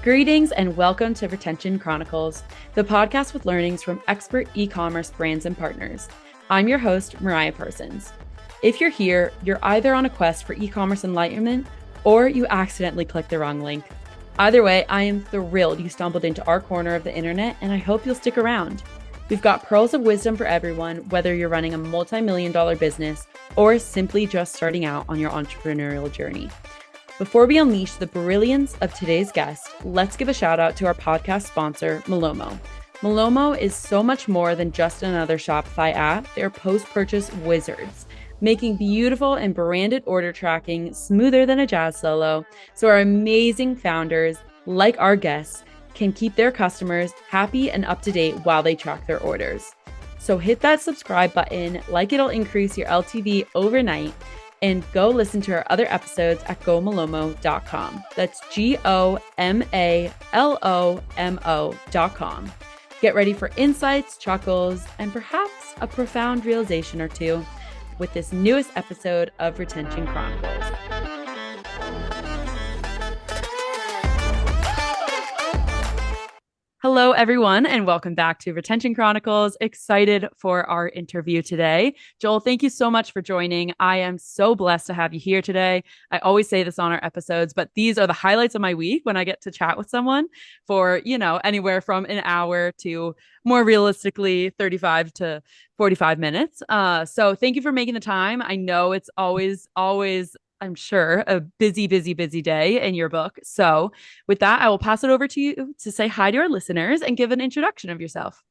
Greetings and welcome to Retention Chronicles, the podcast with learnings from expert e-commerce brands and partners. I'm your host, Mariah Parsons. If you're here, you're either on a quest for e-commerce enlightenment or you accidentally clicked the wrong link. Either way, I am thrilled you stumbled into our corner of the internet, and I hope you'll stick around. We've got pearls of wisdom for everyone, whether you're running a multi-million-dollar business or simply just starting out on your entrepreneurial journey. Before we unleash the brilliance of today's guest, let's give a shout out to our podcast sponsor, Malomo. Malomo is so much more than just another Shopify app. They're post-purchase wizards, making beautiful and branded order tracking smoother than a jazz solo, so our amazing founders, like our guests, can keep their customers happy and up to date while they track their orders. So hit that subscribe button, like it'll increase your LTV overnight, and go listen to our other episodes at gomalomo.com. That's GOMALOMO.com. Get ready for insights, chuckles, and perhaps a profound realization or two with this newest episode of Retention Chronicles. Hello, everyone, and welcome back to Retention Chronicles. Excited for our interview today. Joel, thank you so much for joining. I am so blessed to have you here today. I always say this on our episodes, but these are the highlights of my week when I get to chat with someone for, anywhere from an hour to more realistically 35 to 45 minutes. So thank you for making the time. I know it's always I'm sure, a busy day in your book. So with that, I will pass it over to you to say hi to our listeners and give an introduction of yourself.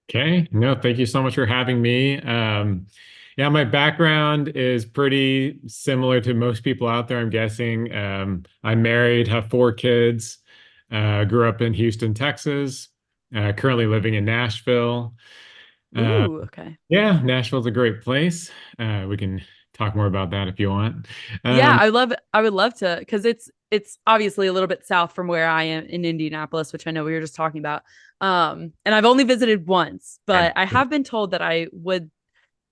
Okay. No, thank you so much for having me. My background is pretty similar to most people out there, I'm guessing. I'm married, have 4 kids, grew up in Houston, Texas, currently living in Nashville. Ooh, okay. Yeah, Nashville's a great place. We can talk more about that if you want. Yeah, I would love to, because it's obviously a little bit south from where I am in Indianapolis, which I know we were just talking about. And I've only visited once, but I have been told that I would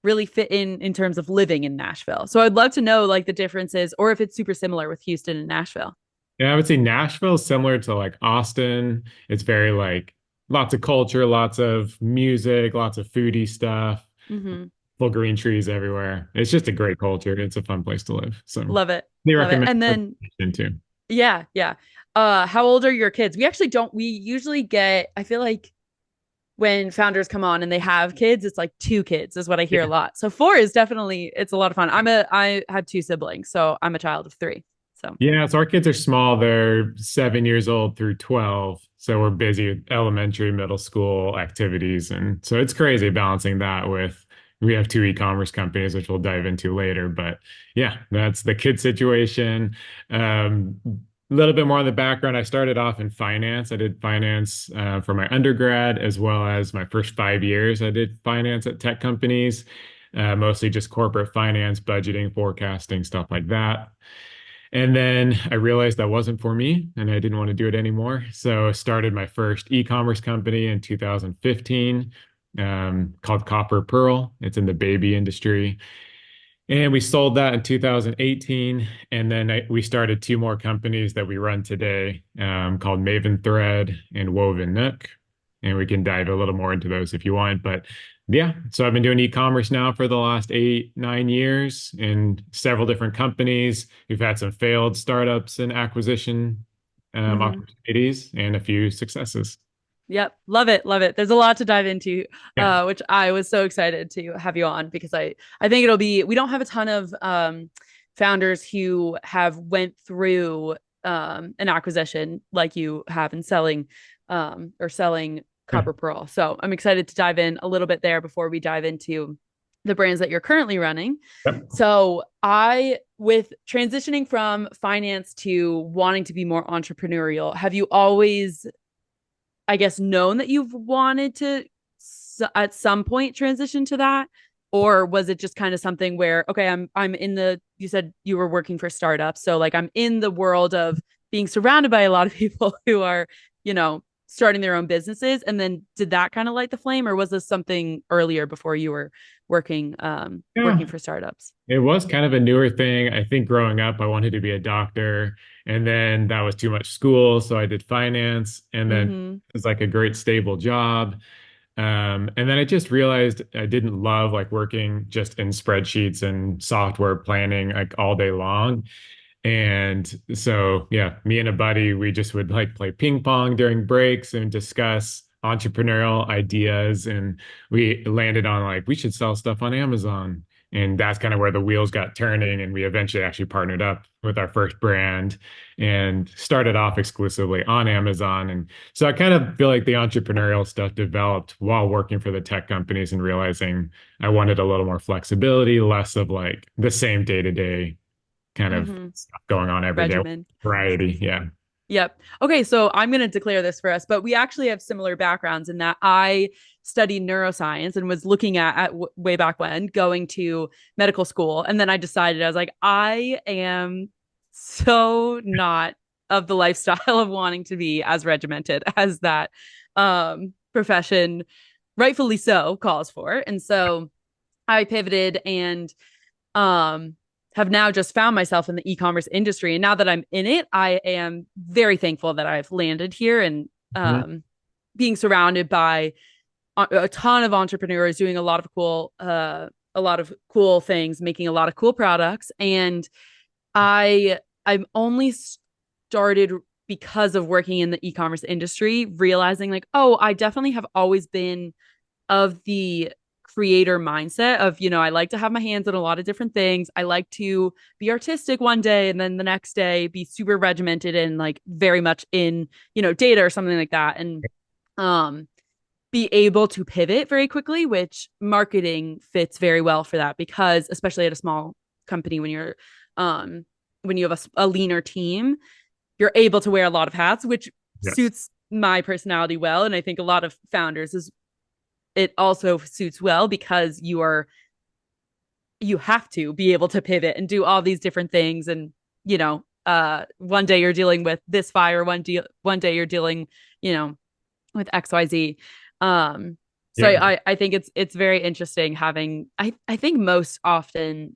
really fit in terms of living in Nashville. So I'd love to know like the differences or if it's super similar with Houston and Nashville. Yeah, I would say Nashville is similar to like Austin. It's very like lots of culture, lots of music, lots of foodie stuff. Mm-hmm. Full green trees everywhere. It's just a great culture. It's a fun place to live. So Love it. they Love it. recommend And then, too. yeah. How old are your kids? We usually get, I feel like when founders come on and they have kids, it's like 2 kids is what I hear a lot. So 4 is definitely, it's a lot of fun. I had 2 siblings, so I'm a child of 3. So Yeah, so our kids are small. They're 7 years old through 12. So we're busy with elementary, middle school activities. And so it's crazy balancing that with we have 2 e-commerce companies, which we'll dive into later. But yeah, that's the kid situation. A little bit more on the background. I started off in finance. I did finance for my undergrad, as well as my first 5 years. I did finance at tech companies, mostly just corporate finance, budgeting, forecasting, stuff like that. And then I realized that wasn't for me and I didn't want to do it anymore. So I started my first e-commerce company in 2015 called Copper Pearl. It's in the baby industry. And we sold that in 2018. And then we started 2 more companies that we run today called Maven Thread and Woven Nook. And we can dive a little more into those if you want. But yeah, so I've been doing e-commerce now for the last 8-9 years in several different companies. We've had some failed startups and acquisition opportunities and a few successes. yep. Love it. Love it. There's a lot to dive into, Yeah. which I was so excited to have you on because I think we don't have a ton of founders who have went through an acquisition like you have in selling Copper Pearl. So I'm excited to dive in a little bit there before we dive into the brands that you're currently running. Yep. So with transitioning from finance to wanting to be more entrepreneurial, have you always, I guess, known that you've wanted to at some point transition to that? Or was it just kind of something where, okay, you said you were working for startups. So like I'm in the world of being surrounded by a lot of people who are, starting their own businesses, and then did that kind of light the flame, or was this something earlier before you were working Yeah, for startups? it was kind of a newer thing. I think growing up, I wanted to be a doctor, and then that was too much school, so I did finance, and then it Mm-hmm. was like a great stable job. And then I just realized I didn't love like working just in spreadsheets and software planning like all day long. And so, yeah, me and a buddy, we just would like play ping pong during breaks and discuss entrepreneurial ideas. And we landed on like, we should sell stuff on Amazon. And that's kind of where the wheels got turning. And we eventually actually partnered up with our first brand and started off exclusively on Amazon. And so I kind of feel like the entrepreneurial stuff developed while working for the tech companies and realizing I wanted a little more flexibility, less of like the same day-to-day kind of Mm-hmm. stuff going on every day. Regimen. Variety, yeah. Yep. Okay, so I'm going to declare this for us, but we actually have similar backgrounds in that I studied neuroscience and was looking way back when going to medical school. And then I decided, I was like, I am so not of the lifestyle of wanting to be as regimented as that profession, rightfully so, calls for. And so I pivoted and um have now just found myself in the e-commerce industry. And now that I'm in it, I am very thankful that I've landed here and Mhm. being surrounded by a ton of entrepreneurs doing a lot of cool things, making a lot of cool products. And I'm only started because of working in the e-commerce industry, realizing like, oh, I definitely have always been of the creator mindset of, I like to have my hands on a lot of different things. I like to be artistic one day and then the next day be super regimented and like very much in, data or something like that. And um be able to pivot very quickly, which marketing fits very well for that because especially at a small company um when you have a leaner team, you're able to wear a lot of hats, which Yes. suits my personality well. And I think a lot of founders is it also suits well because you have to be able to pivot and do all these different things and one day you're dealing with this fire, one day you're dealing with XYZ. So Yeah. I think it's very interesting having I think most often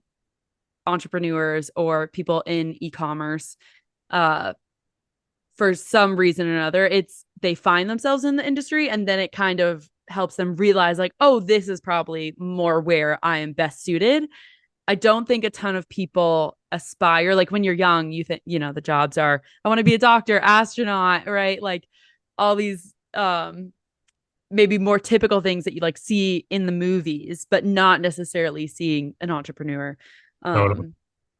entrepreneurs or people in e-commerce uh for some reason or another, it's they find themselves in the industry and then it kind of helps them realize like, oh, this is probably more where I am best suited. I don't think a ton of people aspire like when you're young, you think, the jobs are I want to be a doctor, astronaut, right? Like all these maybe more typical things that you like see in the movies, but not necessarily seeing an entrepreneur. Totally. Um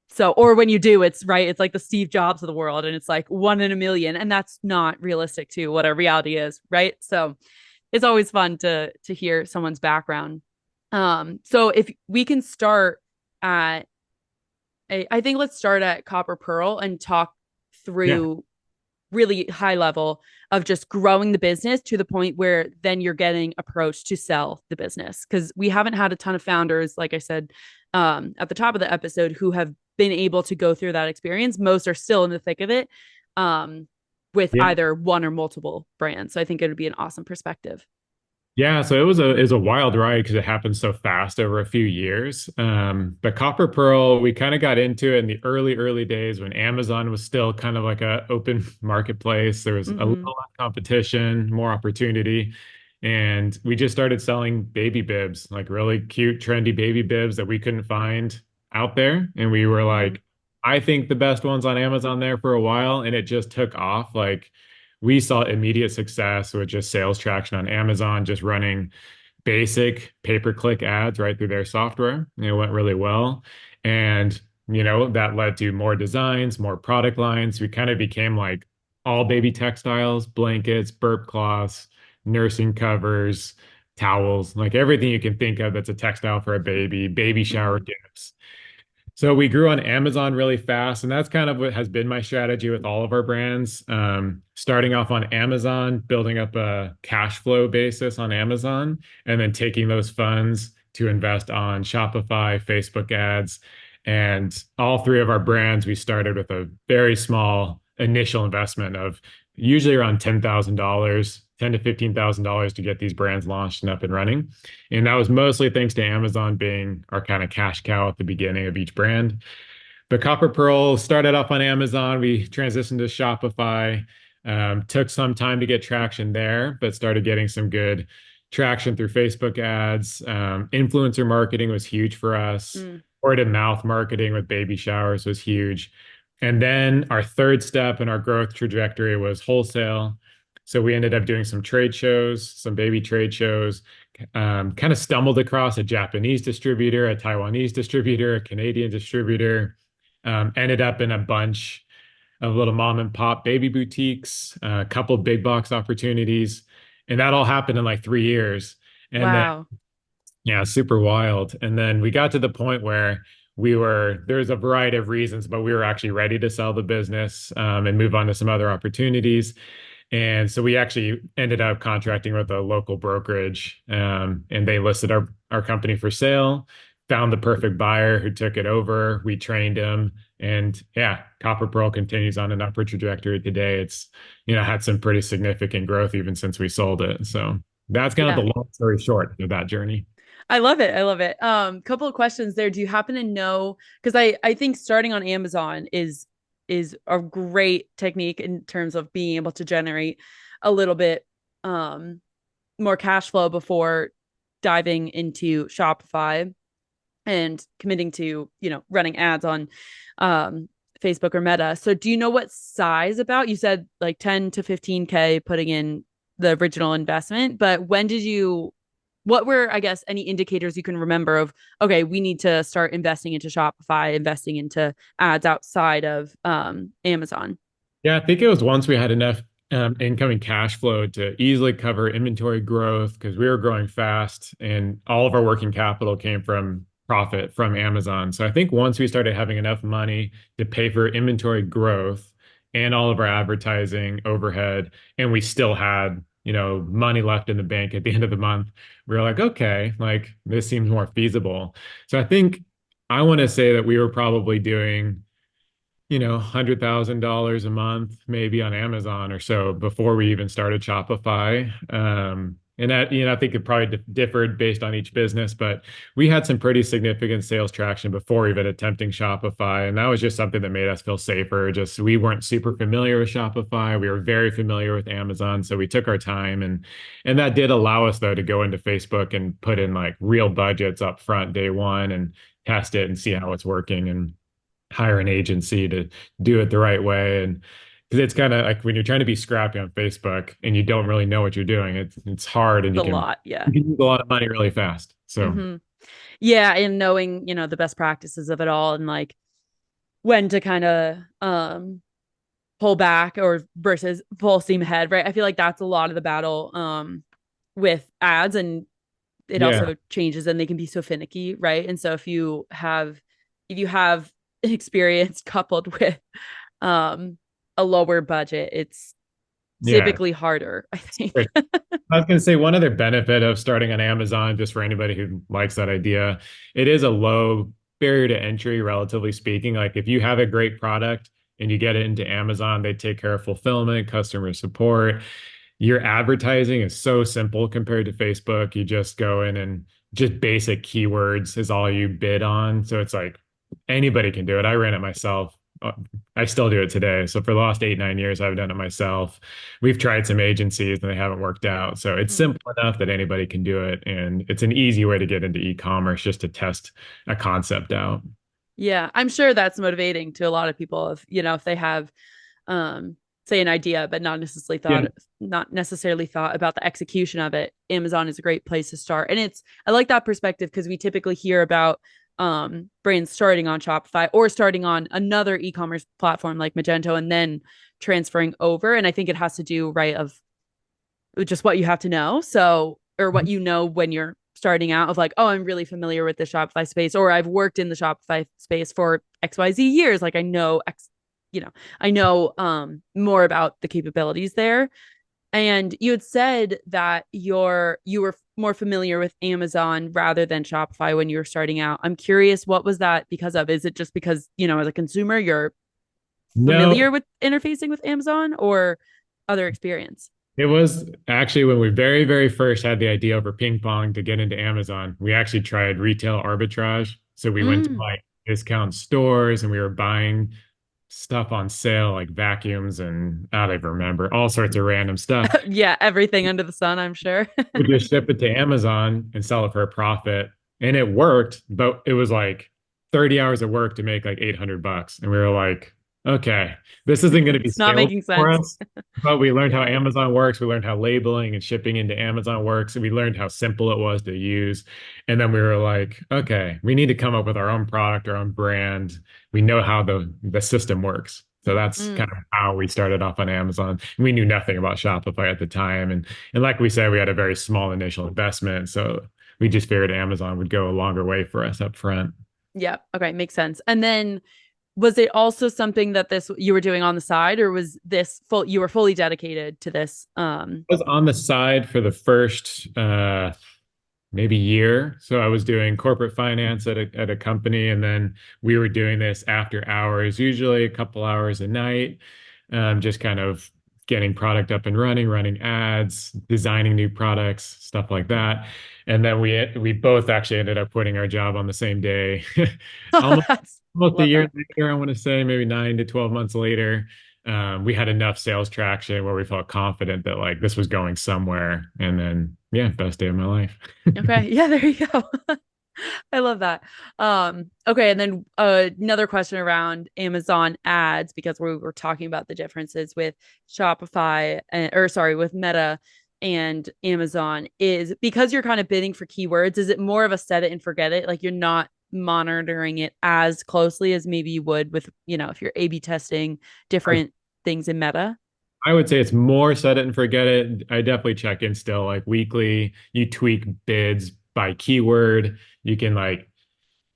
so, or when you do, it's right. It's like the Steve Jobs of the world, and it's like one in a million, and that's not realistic to what our reality is, right? So, it's always fun to hear someone's background. So if we can start at, I think let's start at Copper Pearl and talk Yeah. through really high level of just growing the business to the point where then you're getting approached to sell the business because we haven't had a ton of founders like I said at the top of the episode who have been able to go through that experience. Most are still in the thick of it with Yeah. either one or multiple brands, so I think it would be an awesome perspective. Yeah, so it was a wild ride because it happened so fast over a few years. But Copper Pearl, we kind of got into it in the early days when Amazon was still kind of like a open marketplace. There was a little Mm-hmm. less competition, more opportunity, and we just started selling baby bibs, like really cute, trendy baby bibs that we couldn't find out there. And we were Mm-hmm. like, I think the best ones on Amazon there for a while, and it just took off. Like we saw immediate success with just sales traction on Amazon, just running basic pay-per-click ads right through their software. And it went really well. And, that led to more designs, more product lines. We kind of became like all baby textiles, blankets, burp cloths, nursing covers, towels, like everything you can think of that's a textile for a baby, baby shower Mm-hmm. gifts. So we grew on Amazon really fast, and that's kind of what has been my strategy with all of our brands. Starting off on Amazon, building up a cash flow basis on Amazon, and then taking those funds to invest on Shopify, Facebook ads, and all three of our brands, we started with a very small initial investment of usually around $10,000 ten to $15,000 to get these brands launched and up and running. And that was mostly thanks to Amazon being our kind of cash cow at the beginning of each brand. But Copper Pearl started off on Amazon. We transitioned to Shopify. Took some time to get traction there, but started getting some good traction through Facebook ads. Influencer marketing was huge for us. Mm, Word of mouth marketing with baby showers was huge. And then our third step in our growth trajectory was wholesale. So we ended up doing some trade shows, some baby trade shows, kind of stumbled across a Japanese distributor, a Taiwanese distributor, a Canadian distributor, ended up in a bunch of little mom and pop baby boutiques, a couple big box opportunities. And that all happened in like 3 years. And then, wow. yeah, super wild. And then we got to the point where there's a variety of reasons, but we were actually ready to sell the business and move on to some other opportunities. And so we actually ended up contracting with a local brokerage, and they listed our company for sale, found the perfect buyer who took it over. We trained him, and yeah, Copper Pearl continues on an upward trajectory today. It's, had some pretty significant growth even since we sold it. So that's kind of Yeah. the long story short of that journey. I love it. I love it. Couple of questions there. Do you happen to know, because I think starting on Amazon is a great technique in terms of being able to generate a little bit more cash flow before diving into Shopify and committing to, running ads on Facebook or Meta. So do you know what size about? You said like 10 to 15K putting in the original investment, but what were, I guess, any indicators you can remember of, okay, we need to start investing into Shopify, investing into ads outside of Amazon? Yeah, I think it was once we had enough incoming cash flow to easily cover inventory growth because we were growing fast and all of our working capital came from profit from Amazon. So I think once we started having enough money to pay for inventory growth and all of our advertising overhead, and we still had, money left in the bank at the end of the month, we were like, okay, like this seems more feasible. So I think I want to say that we were probably doing $100,000 a month, maybe on Amazon or so before we even started Shopify. And that, I think it probably differed based on each business, but we had some pretty significant sales traction before even attempting Shopify. And that was just something that made us feel safer. Just we weren't super familiar with Shopify. We were very familiar with Amazon. So we took our time and that did allow us though to go into Facebook and put in like real budgets up front day one and test it and see how it's working and hire an agency to do it the right way. And because it's kind of like when you're trying to be scrappy on Facebook and you don't really know what you're doing, it's hard and It's a lot. Yeah. you can use a lot of money really fast. So Hmm. Yeah. And knowing, the best practices of it all and like when to kind of pull back or versus full steam ahead, right? I feel like that's a lot of the battle with ads, and it yeah, also changes and they can be so finicky, right? And so if you have experience coupled with um a lower budget, it's yeah. typically harder, I think. Great. I was going to say one other benefit of starting on Amazon, just for anybody who likes that idea, it is a low barrier to entry, relatively speaking. Like if you have a great product and you get it into Amazon, they take care of fulfillment, customer support. Your advertising is so simple compared to Facebook. You just go in and just basic keywords is all you bid on. So it's like anybody can do it. I ran it myself. I still do it today. So for the last 8, 9 years, I've done it myself. We've tried some agencies and they haven't worked out. So it's Mm. simple enough that anybody can do it. And it's an easy way to get into e-commerce just to test a concept out. Yeah, I'm sure that's motivating to a lot of people if they have say an idea but Yeah. not necessarily thought about the execution of it. Amazon is a great place to start. And I like that perspective because we typically hear about brands starting on Shopify or starting on another e-commerce platform like Magento and then transferring over. And I think it has to do right of just what you have to know. So, or what you know when you're starting out of like, oh, I'm really familiar with the Shopify space, or I've worked in the Shopify space for XYZ years. Like I know more about the capabilities there. And you had said that you were more familiar with Amazon rather than Shopify when you were starting out. I'm curious, what was that because of? Is it just because, as a consumer, you're No, familiar with interfacing with Amazon or other experience? It was actually when we very, very first had the idea over ping pong to get into Amazon. We actually tried retail arbitrage. So we went to Mm. like discount stores and we were buying stuff on sale, like vacuums and I don't even remember, all sorts of random stuff. Yeah, everything under the sun, I'm sure. We just ship it to Amazon and sell it for a profit. And it worked, but it was like 30 hours of work to make like 800 bucks. And we were like, okay, this isn't going to be It's not scalable making for sense. us. But we learned how Amazon works. We learned how labeling and shipping into Amazon works. And we learned how simple it was to use. And then we were like, okay, we need to come up with our own product, our own brand. We know how the system works. So that's kind Mm. of how we started off on Amazon. We knew nothing about Shopify at the time. And like we said, we had a very small initial investment. So we just figured Amazon would go a longer way for us up front. Yeah. Okay. Makes sense. And then was it also something that this you were doing on the side, or was this full you were fully dedicated to this? I was on the side for the first maybe year. So I was doing corporate finance at a company, and then we were doing this after hours, usually a couple hours a night, just kind of getting product up and running, running ads, designing new products, stuff like that. And then we both actually ended up quitting our job on the same day. Oh, Almost that's almost a love year that. later, I want to say maybe 9 to 12 months later. We had enough sales traction where we felt confident that like this was going somewhere. And then, yeah, best day of my life. Okay. Yeah, there you go. I love that. Okay, and then another question around Amazon ads because we were talking about the differences with Shopify or sorry, with Meta and Amazon is because you're kind of bidding for keywords, is it more of a set it and forget it? Like you're not monitoring it as closely as maybe you would with, if you're A/B testing different things in Meta? I would say it's more set it and forget it. I definitely check in still like weekly. You tweak bids by keyword. You can like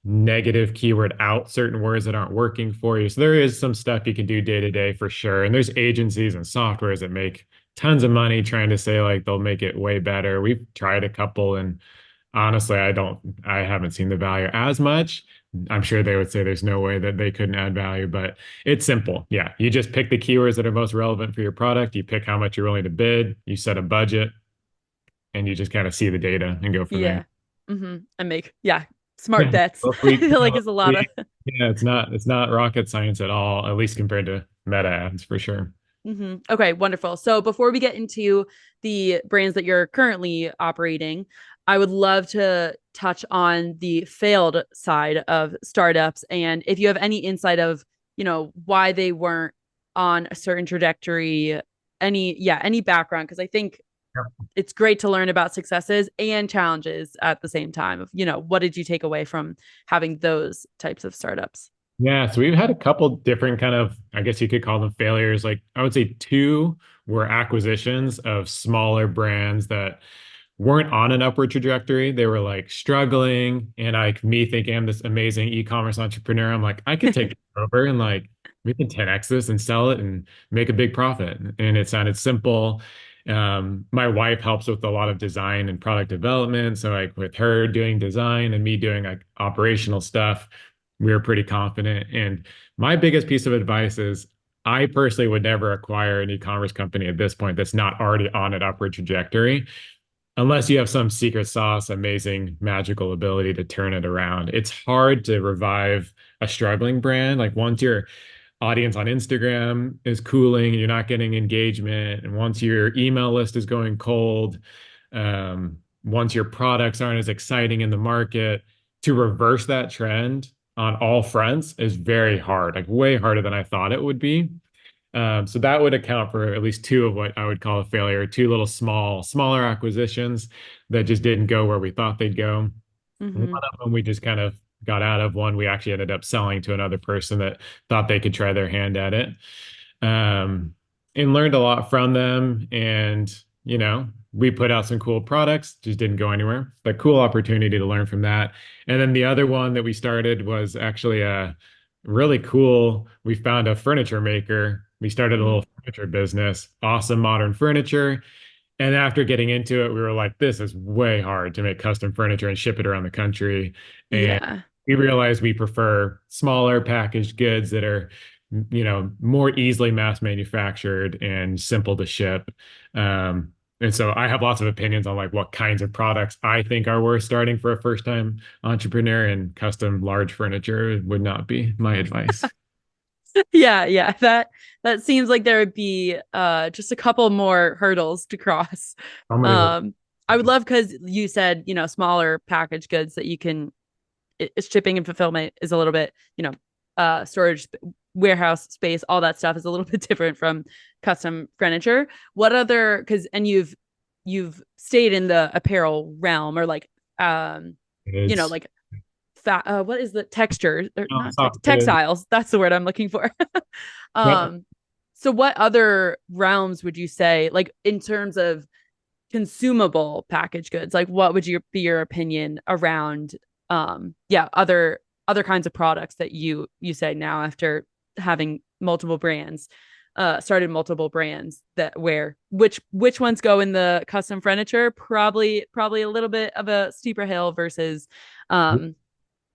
negative keyword out certain words that aren't working for you. So there is some stuff you can do day to day for sure. And there's agencies and softwares that make tons of money trying to say like they'll make it way better. We've tried a couple and honestly, I haven't seen the value as much. I'm sure they would say there's no way that they couldn't add value, but it's simple. Yeah. You just pick the keywords that are most relevant for your product. You pick how much you're willing to bid. You set a budget and you just kind of see the data and go from there. Yeah. And make, yeah, smart Yeah. bets. I feel like it's a lot of. Yeah, it's not rocket science at all, at least compared to meta ads for sure. Okay, wonderful. So before we get into the brands that you're currently operating, I would love to touch on the failed side of startups and if you have any insight of, why they weren't on a certain trajectory, any background because I think it's great to learn about successes and challenges at the same time of, what did you take away from having those types of startups? Yeah, so we've had a couple different kind of, I guess you could call them failures. Like I would say two were acquisitions of smaller brands that weren't on an upward trajectory. They were like struggling. And like me thinking I'm this amazing e-commerce entrepreneur, I'm like, I could take it over and like we can 10x this and sell it and make a big profit. And it sounded simple. My wife helps with a lot of design and product development. So like with her doing design and me doing like operational stuff, we were pretty confident. And my biggest piece of advice is I personally would never acquire an e-commerce company at this point that's not already on an upward trajectory unless you have some secret sauce, amazing magical ability to turn it around. It's hard to revive a struggling brand. Like once your audience on Instagram is cooling and you're not getting engagement, and once your email list is going cold, once your products aren't as exciting in the market, to reverse that trend on all fronts is very hard, like way harder than I thought it would be. So that would account for at least two of what I would call a failure, two little smaller acquisitions that just didn't go where we thought they'd go. One Mm-hmm. of them we just kind of got out of. One we actually ended up selling to another person that thought they could try their hand at it. Um, and learned a lot from them. And, we put out some cool products, just didn't go anywhere, but cool opportunity to learn from that. And then the other one that we started was actually a really cool. We found a furniture maker. We started a little furniture business, awesome modern furniture. And after getting into it, we were like, this is way hard to make custom furniture and ship it around the country. And Yeah. we realized we prefer smaller packaged goods that are more easily mass manufactured and simple to ship. And so I have lots of opinions on like what kinds of products I think are worth starting for a first time entrepreneur, and custom large furniture would not be my advice. Yeah, yeah. That seems like there would be just a couple more hurdles to cross. How many? Um I would love because you said, smaller package goods that you can shipping and fulfillment is a little bit, storage, warehouse space, all that stuff is a little bit different from custom furniture. What other, because, and you've stayed in the apparel realm or like, It's like what is the texture or not soft goods. textiles? That's the word I'm looking for. Yep. um, so what other realms would you say, like in terms of consumable package goods, like what would be your opinion around other kinds of products that you say now after having multiple brands, started multiple brands, that where which ones go in the custom furniture, probably a little bit of a steeper hill versus um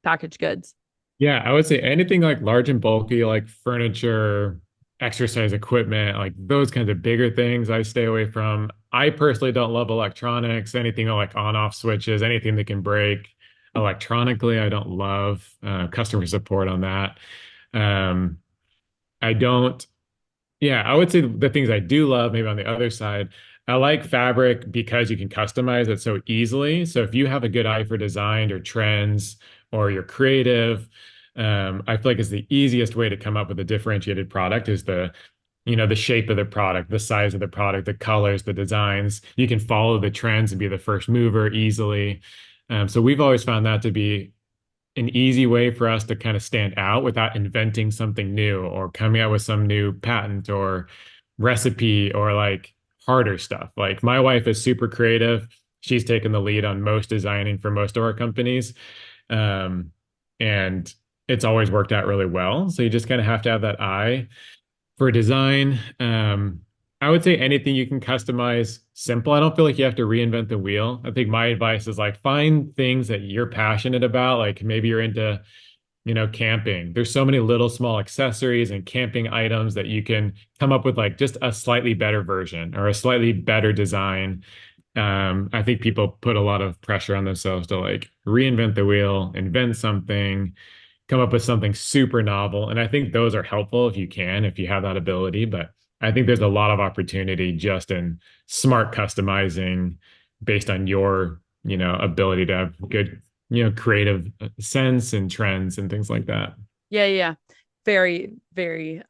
packaged goods. Yeah, I would say anything like large and bulky, like furniture, exercise equipment, like those kinds of bigger things I stay away from. I personally don't love electronics, anything like on-off switches, anything that can break electronically. I don't love customer support on that. Um, I don't Yeah, I would say the things I do love, maybe on the other side, I like fabric because you can customize it so easily. So if you have a good eye for design or trends or you're creative, I feel like it's the easiest way to come up with a differentiated product is the shape of the product, the size of the product, the colors, the designs. You can follow the trends and be the first mover easily. So we've always found that to be an easy way for us to kind of stand out without inventing something new or coming out with some new patent or recipe or like harder stuff. Like my wife is super creative. She's taken the lead on most designing for most of our companies. Um, and it's always worked out really well. So you just kind of have to have that eye for design. I would say anything you can customize simple. I don't feel like you have to reinvent the wheel. I think my advice is like find things that you're passionate about. Like maybe you're into, camping. There's so many little small accessories and camping items that you can come up with like just a slightly better version or a slightly better design. I think people put a lot of pressure on themselves to like reinvent the wheel, invent something, come up with something super novel. And I think those are helpful if you can, if you have that ability. But I think there's a lot of opportunity just in smart customizing based on your, ability to have good, creative sense and trends and things like that. Yeah, yeah. Very, very,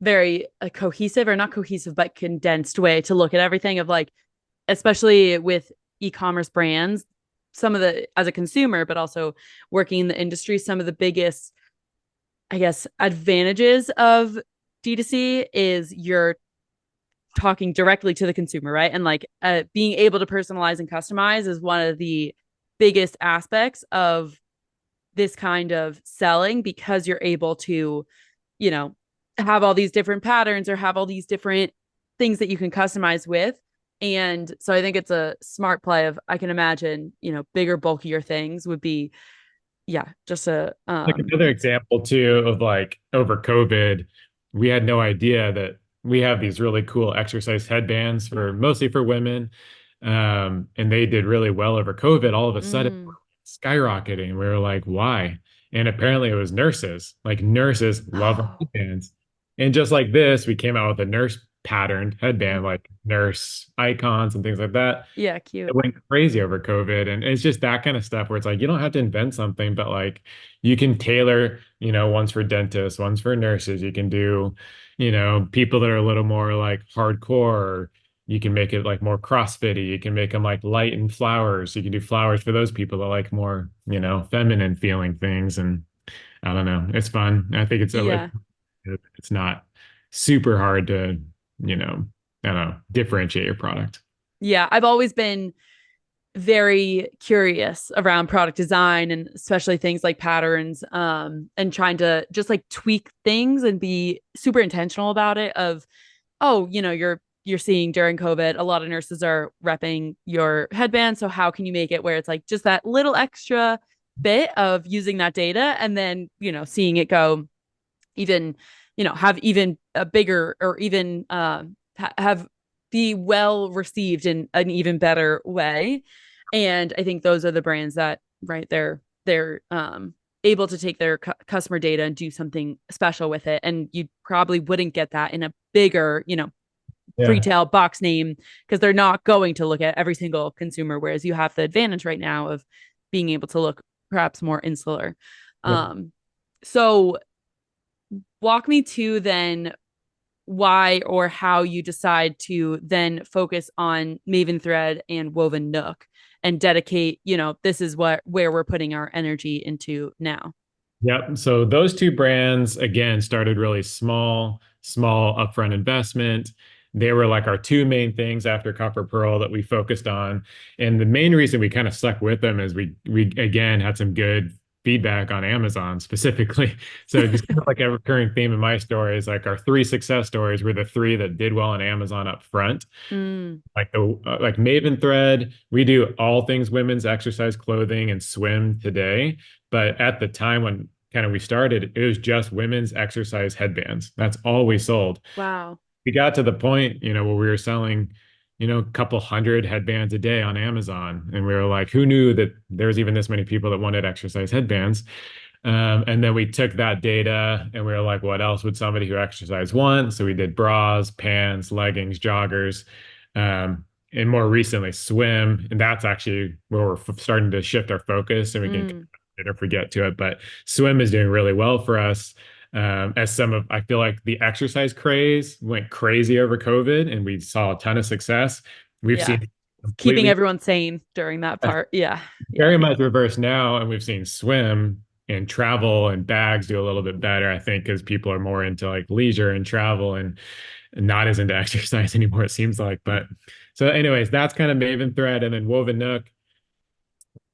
very cohesive, or not cohesive, but condensed way to look at everything, of like, especially with e-commerce brands, some of the, as a consumer, but also working in the industry, some of the biggest, I guess, advantages of D2C is you're talking directly to the consumer, right? And like being able to personalize and customize is one of the biggest aspects of this kind of selling, because you're able to, you know, have all these different patterns or have all these different things that you can customize with. And so I think it's a smart play of, I can imagine, bigger, bulkier things would be, yeah, just a, Like another example too of like over COVID, we had no idea that we have these really cool exercise headbands for mostly for women. And they did really well over COVID. All of a sudden, mm, skyrocketing. We were like, why? And apparently it was nurses. Like nurses love our oh, headbands. And just like this, we came out with a nurse patterned headband, like nurse icons and things like that. yeah, It cute. went crazy over COVID. And it's just that kind of stuff where it's like you don't have to invent something, but like you can tailor, one's for dentists, one's for nurses. You can do, people that are a little more like hardcore, or you can make it like more CrossFitty. You can make them like light and flowers. You can do flowers for those people that like more, feminine feeling things. And I don't know, it's fun. I think Yeah. it's not super hard to, I don't know, differentiate your product. Yeah. I've always been very curious around product design, and especially things like patterns, and trying to just like tweak things and be super intentional about it, of, oh, you're seeing during COVID a lot of nurses are repping your headband, so how can you make it where it's like just that little extra bit of using that data, and then seeing it go even, have even a bigger, or even have be well received in an even better way. And I think those are the brands that, right, they're able to take their customer data and do something special with it. And you probably wouldn't get that in a bigger, Yeah. retail box name, because they're not going to look at every single consumer. Whereas you have the advantage right now of being able to look perhaps more insular. Yep. So walk me to then why or how you decide to then focus on Maven Thread and Woven Nook and dedicate, this is where we're putting our energy into now. Yep. So those two brands again started really small upfront investment. They were like our two main things after Copper Pearl that we focused on. And the main reason we kind of stuck with them is we again had some good feedback on Amazon specifically. So just kind of like a recurring theme in my story is like our three success stories were the three that did well on Amazon up front. Mm, Like Maven Thread, we do all things women's exercise clothing and swim today. But at the time when kind of we started, it was just women's exercise headbands. That's all we sold. wow. We got to the point, where we were selling, a couple hundred headbands a day on Amazon. And we were like, who knew that there was even this many people that wanted exercise headbands? And then we took that data and we were like, what else would somebody who exercise want? So we did bras, pants, leggings, joggers, and more recently swim. And that's actually where we're starting to shift our focus and we can Mm, later forget to it. But swim is doing really well for us. I feel like the exercise craze went crazy over COVID and we saw a ton of success. We've yeah. seen Keeping completely everyone sane during that part. Yeah. Yeah. very much reverse now, and we've seen swim and travel and bags do a little bit better, I think, because people are more into like leisure and travel and not as into exercise anymore, it seems like. But so, anyways, that's kind of Maven Thread. And then Woven Nook,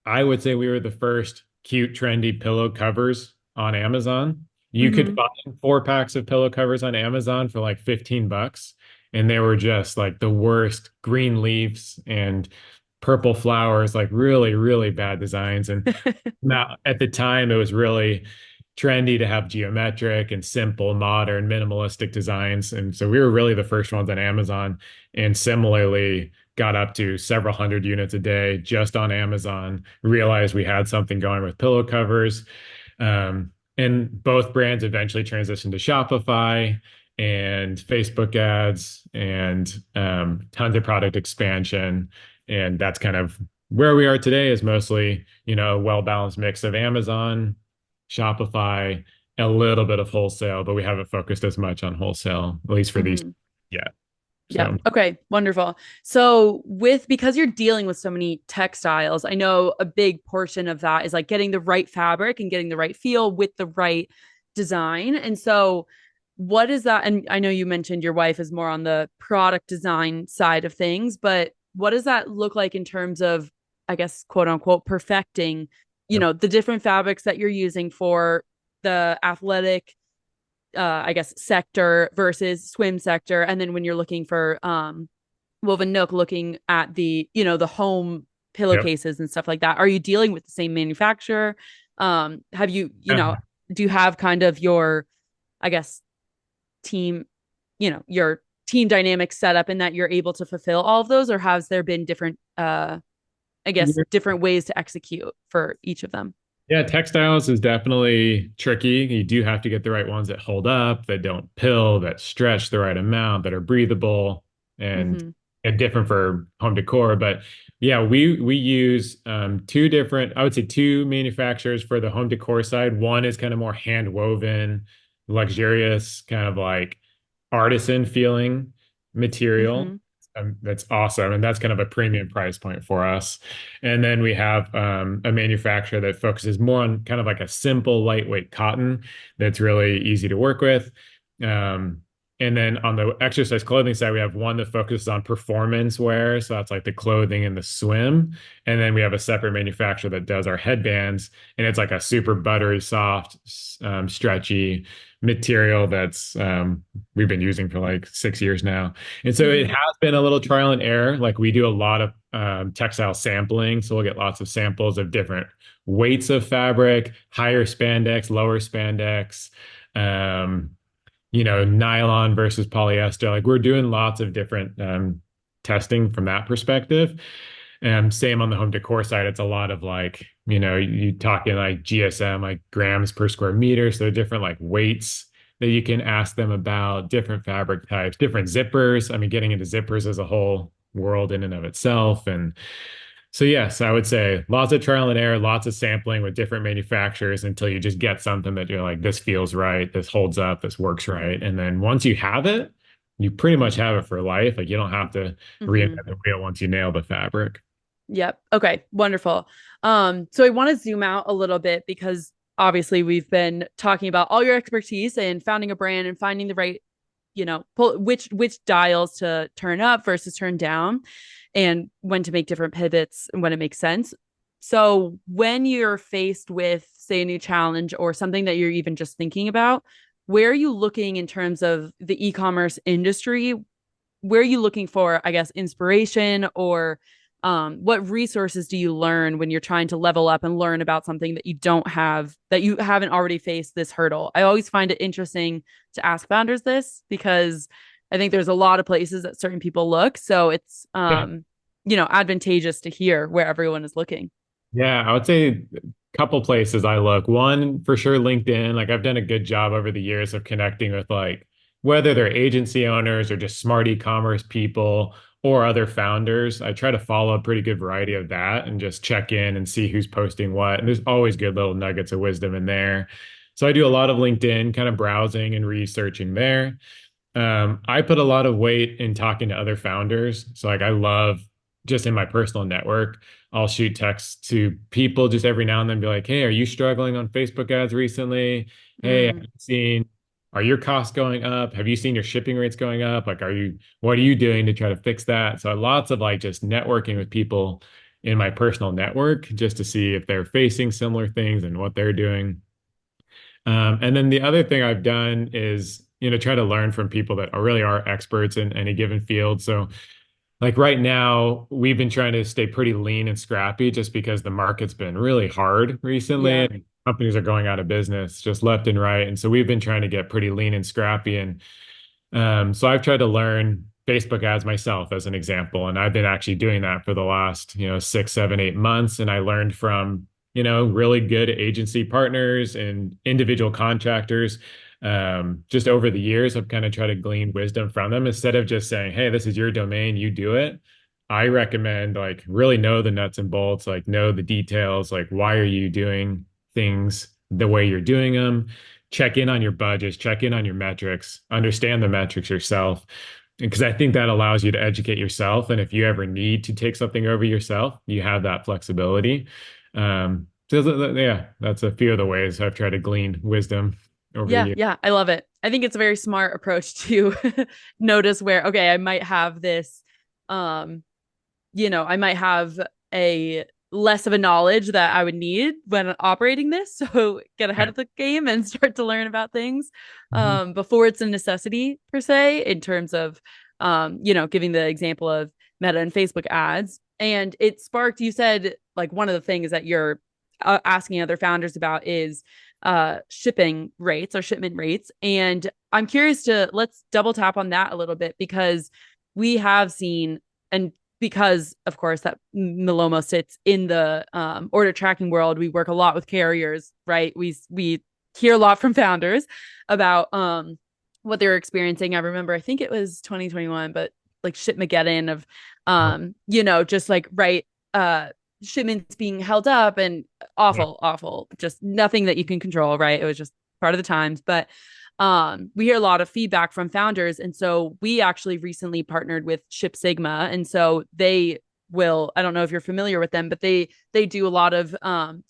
I would say we were the first cute, trendy pillow covers on Amazon. You could Mm-hmm. find 4 packs of pillow covers on Amazon for like $15. And they were just like the worst green leaves and purple flowers, like really, really bad designs. And now at the time, it was really trendy to have geometric and simple, modern, minimalistic designs. And so we were really the first ones on Amazon, and similarly got up to several hundred units a day just on Amazon, realized we had something going with pillow covers. And both brands eventually transitioned to Shopify and Facebook ads and tons of product expansion. And that's kind of where we are today is mostly, a well-balanced mix of Amazon, Shopify, a little bit of wholesale, but we haven't focused as much on wholesale, at least for these Mm-hmm. yet. Yeah. So Okay. Wonderful. So because you're dealing with so many textiles, I know a big portion of that is like getting the right fabric and getting the right feel with the right design. And so what is that? And I know you mentioned your wife is more on the product design side of things, but what does that look like in terms of, I guess, quote unquote, perfecting, yep, the different fabrics that you're using for the athletic, I guess, sector versus swim sector. And then when you're looking for Woven Nook, looking at the home yep. pillowcases and stuff like that, are you dealing with the same manufacturer? Have you, Yeah. do you have kind of your, I guess, team, your team dynamic set up in that you're able to fulfill all of those, or has there been different, I guess, different ways to execute for each of them? Yeah, textiles is definitely tricky. You do have to get the right ones that hold up, that don't pill, that stretch the right amount, that are breathable, and, Mm-hmm. and different for home decor. But yeah, we use two different, I would say two manufacturers for the home decor side. One is kind of more hand woven, luxurious, kind of like artisan feeling material. Mm-hmm. That's awesome. And that's kind of a premium price point for us. And then we have a manufacturer that focuses more on kind of like a simple, lightweight cotton that's really easy to work with. Um, and then on the exercise clothing side, we have one that focuses on performance wear. So that's like the clothing and the swim. And then we have a separate manufacturer that does our headbands. And it's like a super buttery, soft, stretchy material that's we've been using for like 6 years now. And so it Mm-hmm. has been a little trial and error. Like we do a lot of textile sampling. So we'll get lots of samples of different weights of fabric, higher spandex, lower spandex, um, nylon versus polyester. Like we're doing lots of different testing from that perspective. Same on the home decor side. It's a lot of like, you talking like GSM, like grams per square meter. So different like weights that you can ask them about, different fabric types, different zippers. I mean, getting into zippers is a whole world in and of itself. And so yes, I would say lots of trial and error, lots of sampling with different manufacturers until you just get something that you're like, this feels right, this holds up, this works right. And then once you have it, you pretty much have it for life. Like you don't have to Hmm. reinvent the wheel once you nail the fabric. Yep. Okay. Wonderful. So I want to zoom out a little bit because obviously we've been talking about all your expertise and founding a brand and finding the right, which dials to turn up versus turn down and when to make different pivots and when it makes sense. So when you're faced with, say, a new challenge or something that you're even just thinking about, where are you looking in terms of the e-commerce industry? Where are you looking for, I guess, inspiration or what resources do you learn when you're trying to level up and learn about something that you don't have, that you haven't already faced this hurdle? I always find it interesting to ask founders this because I think there's a lot of places that certain people look. So it's, Yeah. advantageous to hear where everyone is looking. Yeah, I would say a couple places I look. One, for sure, LinkedIn. Like I've done a good job over the years of connecting with like whether they're agency owners or just smart e-commerce people or other founders. I try to follow a pretty good variety of that and just check in and see who's posting what. And there's always good little nuggets of wisdom in there. So I do a lot of LinkedIn, kind of browsing and researching there. I put a lot of weight in talking to other founders. So like I love just in my personal network, I'll shoot texts to people just every now and then be like, hey, are you struggling on Facebook ads recently? Hey, Mm, are your costs going up? Have you seen your shipping rates going up? Like, what are you doing to try to fix that? So lots of like just networking with people in my personal network just to see if they're facing similar things and what they're doing. And then the other thing I've done is, try to learn from people that really are experts in any given field. So, like right now, we've been trying to stay pretty lean and scrappy just because the market's been really hard recently yeah. and companies are going out of business just left and right. And so we've been trying to get pretty lean and scrappy. And so I've tried to learn Facebook ads myself as an example, and I've been actually doing that for the last, 6, 7, 8 months. And I learned from, really good agency partners and individual contractors. Just over the years, I've kind of tried to glean wisdom from them instead of just saying, "Hey, this is your domain, you do it." I recommend like really know the nuts and bolts, like know the details, like why are you doing things the way you're doing them, check in on your budgets, check in on your metrics, understand the metrics yourself. Because I think that allows you to educate yourself. And if you ever need to take something over yourself, you have that flexibility. Yeah, that's a few of the ways I've tried to glean wisdom over the Yeah, years. yeah, I love it. I think it's a very smart approach to notice where, okay, I might have this, um, I might have a less of a knowledge that I would need when operating this. So get ahead Yeah. of the game and start to learn about things Mhm. before it's a necessity per se, in terms of, giving the example of Meta and Facebook ads. And it sparked, you said, like one of the things that you're asking other founders about is shipping rates or shipment rates. And I'm curious to let's double tap on that a little bit because we have seen, and because of course that Malomo sits in the order tracking world, we work a lot with carriers, right? We hear a lot from founders about what they're experiencing. I remember, I think it was 2021, but like Shipmageddon of just like right shipments being held up and Yeah. awful, just nothing that you can control, right? It was just part of the times. But we hear a lot of feedback from founders. And so we actually recently partnered with Ship Sigma. And so they will, I don't know if you're familiar with them, but they do a lot of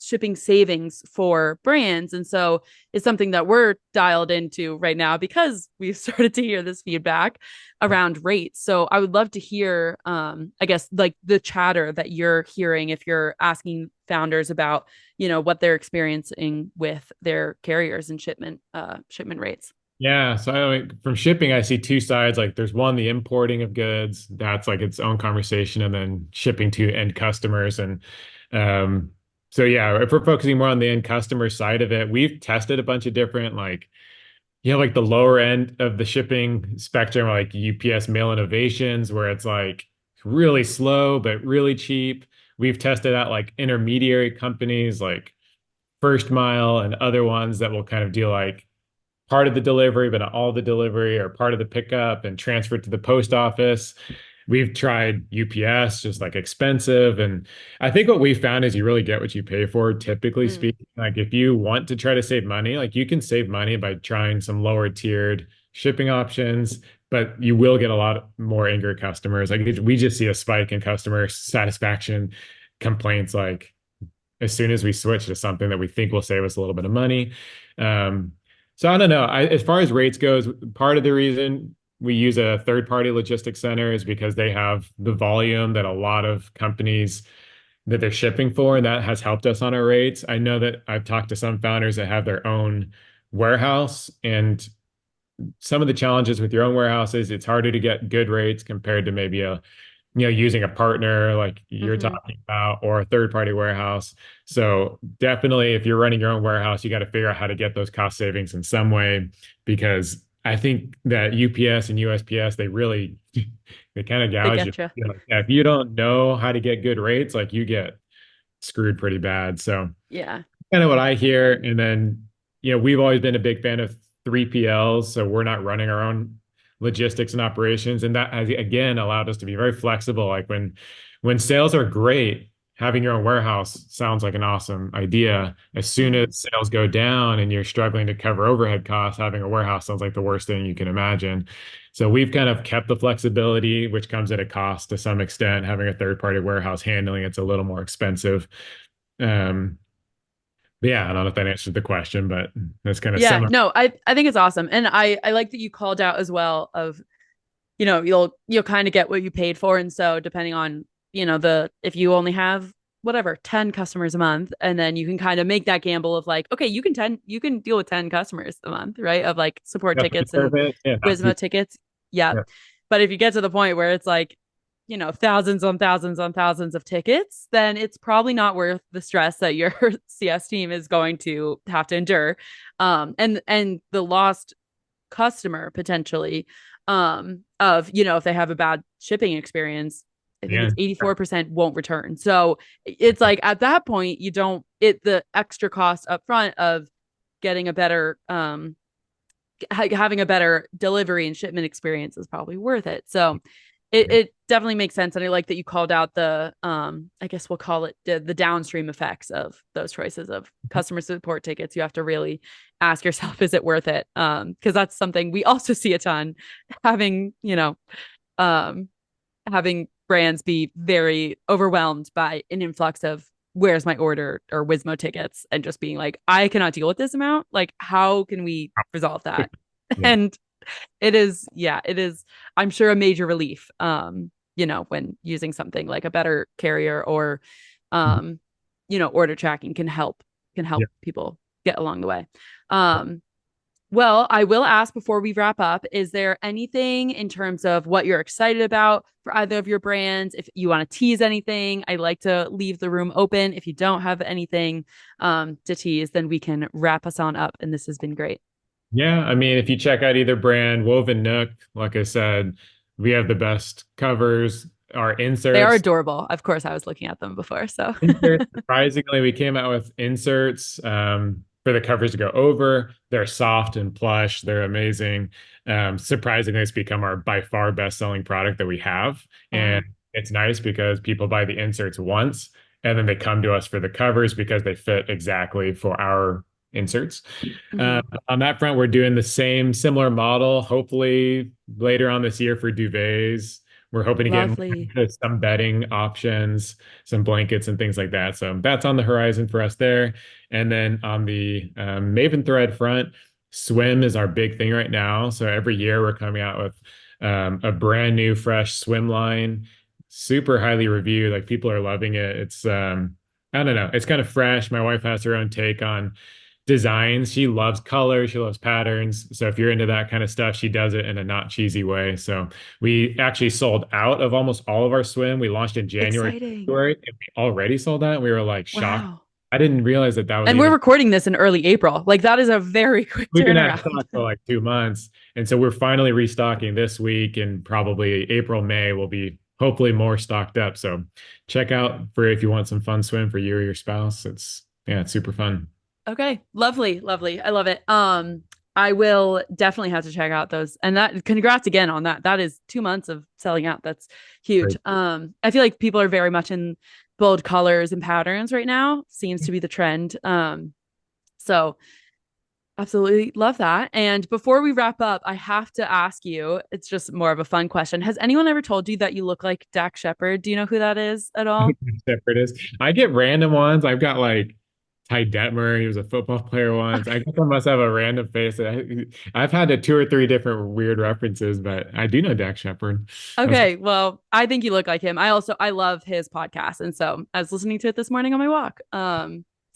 shipping savings for brands. And so it's something that we're dialed into right now because we've started to hear this feedback around rates. So I would love to hear, I guess, like the chatter that you're hearing if you're asking founders about, what they're experiencing with their carriers and shipment rates. Yeah, so from shipping, I see two sides. Like, there's one, the importing of goods, that's like its own conversation, and then shipping to end customers. And um, so, yeah, if we're focusing more on the end customer side of it, we've tested a bunch of different like you have like the lower end of the shipping spectrum, like UPS Mail Innovations, where it's like really slow but really cheap. We've tested out like intermediary companies like First Mile and other ones that will kind of do like part of the delivery, but not all the delivery, or part of the pickup and transfer it to the post office. We've tried UPS, just like expensive. And I think what we found is you really get what you pay for, typically Mm, speaking. Like if you want to try to save money, like you can save money by trying some lower tiered shipping options, but you will get a lot more angry customers. Like we just see a spike in customer satisfaction complaints, like as soon as we switch to something that we think will save us a little bit of money. Um, so I don't know. As far as rates goes, part of the reason we use a third-party logistics center is because they have the volume that a lot of companies that they're shipping for, and that has helped us on our rates. I know that I've talked to some founders that have their own warehouse, and some of the challenges with your own warehouse is it's harder to get good rates compared to maybe using a partner like you're hmm. talking about, or a third party warehouse. So definitely if you're running your own warehouse, you got to figure out how to get those cost savings in some way, because I think that UPS and USPS, they really they kind of They gouge you. get you. You know, if you don't know how to get good rates, like you get screwed pretty bad. So Yeah. kind of what I hear. And then, we've always been a big fan of 3PLs, so we're not running our own logistics and operations. And that has again allowed us to be very flexible. Like when sales are great, having your own warehouse sounds like an awesome idea. As soon Hmm. as sales go down and you're struggling to cover overhead costs, having a warehouse sounds like the worst thing you can imagine. So we've kind of kept the flexibility, which comes at a cost to some extent. Having a third party warehouse handling it's a little more expensive. Um, but yeah, I don't know if that answered the question, but that's kind of Yeah, similar. no, I think it's awesome. And I like that you called out as well of, you'll kind of get what you paid for. And so depending on, the if you only have whatever 10 customers a month, and then you can kind of make that gamble of like, okay, you can deal with 10 customers a month, right? Of like support Customer tickets and service, yeah, not too, Wismo tickets. Yeah. yeah, But if you get to the point where it's like, thousands on thousands on thousands of tickets, then it's probably not worth the stress that your CS team is going to have to endure. And the lost customer potentially of, if they have a bad shipping experience, I think yeah, it's 84% won't return. So it's like at that point, you don't it the extra cost up front of getting a better having a better delivery and shipment experience is probably worth it. So yeah, it definitely makes sense. And I like that you called out the I guess we'll call it the downstream effects of those choices of customer support tickets. You have to really ask yourself, is it worth it? Because that's something we also see a ton, having, um having brands be very overwhelmed by an influx of where's my order or Wismo tickets, and just being like, I cannot deal with this amount. Like, how can we resolve that? yeah, And it is, yeah, it is, I'm sure, a major relief, when using something like a better carrier or, um, order tracking can yeah. help people get along the way. Um, well, I will ask before we wrap up, is there anything in terms of what you're excited about for either of your brands? If you want to tease anything, I like to leave the room open. If you don't have anything to tease, then we can wrap us on up. And this has been great. Yeah, I mean, if you check out either brand, Woven Nook, like I said, we have the best covers. Our They are inserts, adorable. Of course, I was looking at them before. So, surprisingly, we came out with inserts for the covers to go over. They're soft and plush. They're amazing. Surprisingly, it's become our by far best selling product that we have. And wow. it's nice because people buy the inserts once and then they come to us for the covers because they fit exactly for our inserts. Hmm. On that front, we're doing the same similar model, hopefully later on this year for duvets. We're hoping to get more Lovely. into some bedding options, some blankets and things like that. So that's on the horizon for us there. And then on the Maven thread front, swim is our big thing right now. So every year we're coming out with a brand new, fresh swim line, super highly reviewed. Like people are loving it. It's I don't know, it's kind of fresh. My wife has her own take on designs. She loves color, she loves patterns. So if you're into that kind of stuff, she does it in a not cheesy way. So we actually sold out of almost all of our swim. We launched in January, Exciting. February, and we already sold out. We were like shocked Wow. I didn't realize that was And we're even. recording this in early April. Like that is a very quick We've been out of turnaround. stock for like 2 months. And so we're finally restocking this week, and probably April, May will be hopefully more stocked up. So check out for if you want some fun swim for you or your spouse. It's super fun. Okay. Lovely. Lovely. I love it. I will definitely have to check out those. And that congrats again on that. That is 2 months of selling out. That's huge. Great. I feel like people are very much in bold colors and patterns right now. Seems to be the trend. So absolutely love that. And before we wrap up, I have to ask you, it's just more of a fun question. Has anyone ever told you that you look like Dak Shepard? Do you know who that is at all? Separate is. I get random ones. I've got like Ty Detmer. He was a football player once. I guess I must have a random face. I've had two or three different weird references, but I do know Dak Shepard. Okay, well, I think you look like him. I love his podcast, and so I was listening to it this morning on my walk.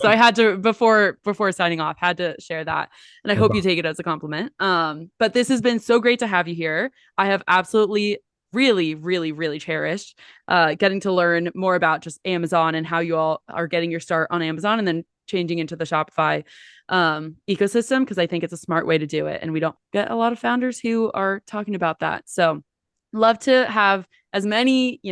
So I had to before signing off, had to share that, and I hope you take it as a compliment. But this has been so great to have you here. I have absolutely, really, really, really cherished getting to learn more about just Amazon and how you all are getting your start on Amazon, and then changing into the Shopify ecosystem, because I think it's a smart way to do it, and we don't get a lot of founders who are talking about that. So love to have as many,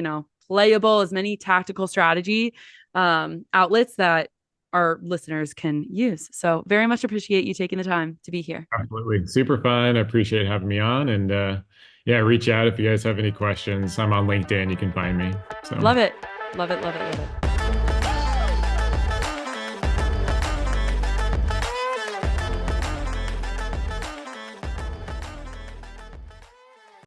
playable, as many tactical strategy outlets that our listeners can use. So very much appreciate you taking the time to be here. Absolutely. Super fun. I appreciate having me on. And yeah, reach out if you guys have any questions. I'm on LinkedIn. You can find me. So Love it. Love it. Love it. Love it.